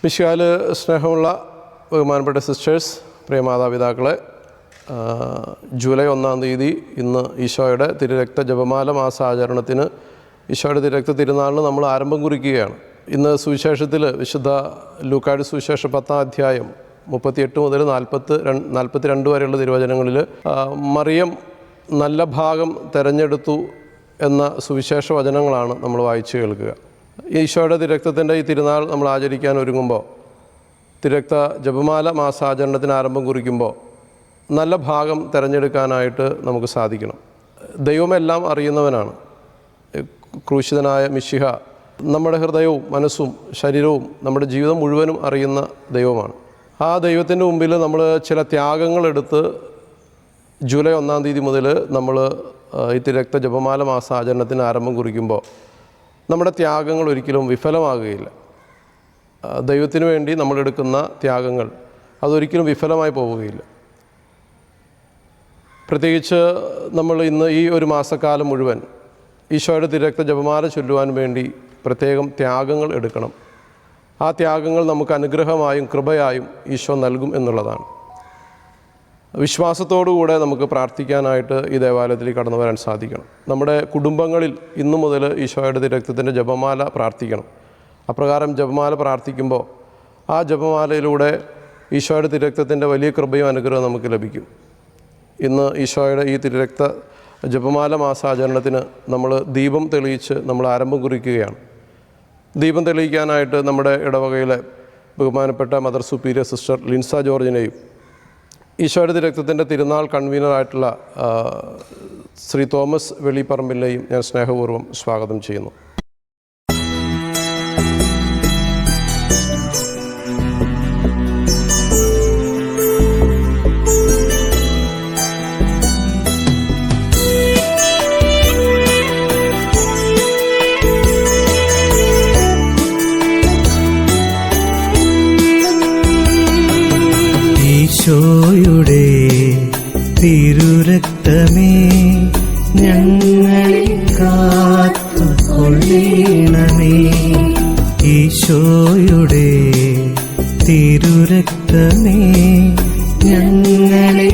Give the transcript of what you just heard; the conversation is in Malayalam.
മിശിഹായിൽ സ്നേഹമുള്ള ബഹുമാനപ്പെട്ട സിസ്റ്റേഴ്സ്, പ്രിയ മാതാപിതാക്കളെ, ജൂലൈ 1-ാം തീയതി ഇന്ന് ഈശോയുടെ തിരുരക്ത ജപമാല മാസാചരണത്തിന്, ഈശോയുടെ തിരുരക്ത തിരുനാളിന് നമ്മൾ ആരംഭം കുറിക്കുകയാണ്. ഇന്ന് സുവിശേഷത്തിൽ വിശുദ്ധ ലൂക്കായുടെ സുവിശേഷം 10-ാം അധ്യായം 38 മുതൽ 42 വരെയുള്ള തിരുവചനങ്ങളിൽ മറിയം നല്ല ഭാഗം തിരഞ്ഞെടുത്തു എന്ന സുവിശേഷ വചനങ്ങളാണ് നമ്മൾ വായിച്ചു കേൾക്കുക. ഈശോയുടെ തിരുരക്തത്തിൻ്റെ ഈ തിരുനാൾ നമ്മൾ ആചരിക്കാൻ ഒരുങ്ങുമ്പോൾ, തിരുരക്ത ജപമാല മാസാചരണത്തിന് ആരംഭം കുറിക്കുമ്പോൾ നല്ല ഭാഗം തിരഞ്ഞെടുക്കാനായിട്ട് നമുക്ക് സാധിക്കണം. ദൈവമെല്ലാം അറിയുന്നവനാണ്. ക്രൂശിതനായ മിശിഹ നമ്മുടെ ഹൃദയവും മനസ്സും ശരീരവും നമ്മുടെ ജീവിതം മുഴുവനും അറിയുന്ന ദൈവമാണ്. ആ ദൈവത്തിൻ്റെ മുമ്പിൽ നമ്മൾ ചില ത്യാഗങ്ങളെടുത്ത് ജൂലൈ 1-ാം തീയതി മുതൽ നമ്മൾ ഈ തിരുരക്ത ജപമാല മാസാചരണത്തിന് ആരംഭം കുറിക്കുമ്പോൾ നമ്മുടെ ത്യാഗങ്ങൾ ഒരിക്കലും വിഫലമാകുകയില്ല. ദൈവത്തിന് വേണ്ടി നമ്മളെടുക്കുന്ന ത്യാഗങ്ങൾ അതൊരിക്കലും വിഫലമായി പോവുകയില്ല. പ്രത്യേകിച്ച് നമ്മൾ ഇന്ന് ഈ ഒരു മാസക്കാലം മുഴുവൻ ഈശോയുടെ തിരുരക്ത ജപമാല ചൊല്ലുവാൻ വേണ്ടി പ്രത്യേകം ത്യാഗങ്ങൾ എടുക്കണം. ആ ത്യാഗങ്ങൾ നമുക്ക് അനുഗ്രഹമായും കൃപയായും ഈശോ നൽകും എന്നുള്ളതാണ്. വിശ്വാസത്തോടുകൂടെ നമുക്ക് പ്രാർത്ഥിക്കാനായിട്ട് ഈ ദേവാലയത്തിൽ കടന്നു വരാൻ സാധിക്കണം. നമ്മുടെ കുടുംബങ്ങളിൽ ഇന്നു മുതൽ ഈശോയുടെ തിരുരക്തത്തിൻ്റെ ജപമാല പ്രാർത്ഥിക്കണം. അപ്രകാരം ജപമാല പ്രാർത്ഥിക്കുമ്പോൾ ആ ജപമാലയിലൂടെ ഈശോയുടെ തിരുരക്തത്തിൻ്റെ വലിയ കൃപയും അനുഗ്രഹവും നമുക്ക് ലഭിക്കും. ഇന്ന് ഈശോയുടെ ഈ തിരുരക്ത ജപമാല മാസാചരണത്തിന് നമ്മൾ ദീപം തെളിയിച്ച് നമ്മൾ ആരംഭം കുറിക്കുകയാണ്. ദീപം തെളിയിക്കാനായിട്ട് നമ്മുടെ ഇടവകയിലെ ബഹുമാനപ്പെട്ട മദർ സുപ്പീരിയർ സിസ്റ്റർ ലിൻസ ജോർജിനെയും ഈശോയുടെ തിരുരക്തത്തിൻ്റെ തിരുനാൾ കൺവീനറായിട്ടുള്ള ശ്രീ തോമസ് വെളിപ്പറമ്പിലിനെയും ഞാൻ സ്നേഹപൂർവ്വം സ്വാഗതം ചെയ്യുന്നു. ഈശോയുടെ തിരുരക്തമേ, ഞങ്ങളെ കാത്തുകൊള്ളണമേ. ഈശോയുടെ തിരുരക്തമേ, ഞങ്ങളെ